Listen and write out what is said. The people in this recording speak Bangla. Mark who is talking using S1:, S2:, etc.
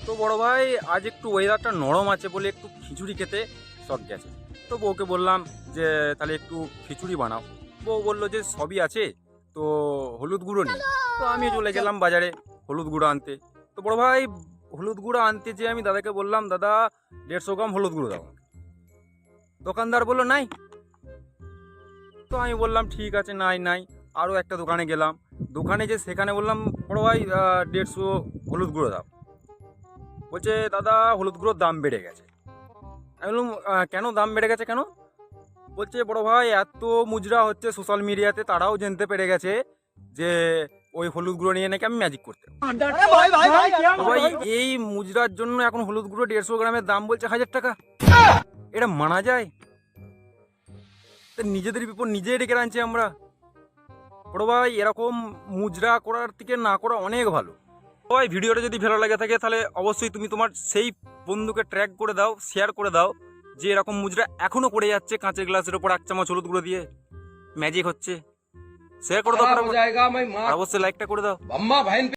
S1: তো বড় ভাই আজ একটু ওয়েদারটা নরম আছে বলে একটু খিচুড়ি খেতে শখ গেছে। তো বউকে বললাম যে তাহলে একটু খিচুড়ি বানাও। বউ বললো যে সবই আছে, তো হলুদ গুঁড়ো নেই। তো আমি চলে গেলাম বাজারে হলুদ গুঁড়ো আনতে। তো বড় ভাই হলুদ গুঁড়ো আনতে যে আমি দাদাকে বললাম, দাদা 150 গ্রাম হলুদ গুঁড়ো দাও। দোকানদার বললো নাই। তো আমি বললাম ঠিক আছে, নাই নাই। আরও একটা দোকানে গেলাম, দোকানে যে সেখানে বললাম বড় ভাই 150 হলুদ গুঁড়ো দাও। বলছে দাদা হলুদ গুঁড়োর দাম বেড়ে গেছে। আমি বললাম কেন দাম বেড়ে গেছে কেন? বলছে বড় ভাই এত মুজরা হচ্ছে সোশ্যাল মিডিয়াতে, তারাও জানতে পেরে গেছে যে ওই হলুদ গুঁড়ো নিয়ে নাকি আমি ম্যাজিক করতে পারি। তো ভাই এই মুজরার জন্য এখন হলুদ গুঁড়ো 150 গ্রামের দাম বলছে 1000 টাকা। এটা মানা যায়? তা নিজেদের বিপদ নিজেই ডেকে আনছি আমরা। বড় ভাই এরকম মুজরা করার থেকে না করা অনেক ভালো। ভাই ভিডিওটা যদি ভালো লাগে থাকে তাহলে অবশ্যই তুমি তোমার সেই বন্ধুকে ট্র্যাক করে দাও, শেয়ার করে দাও যে এরকম মুজরা এখনো পড়ে যাচ্ছে কাঁচের গ্লাসের উপর 1 চামচ হলুদ গুঁড়ো দিয়ে ম্যাজিক হচ্ছে। শেয়ার করে দাও, আর অবশ্যই লাইকটা করে দাও।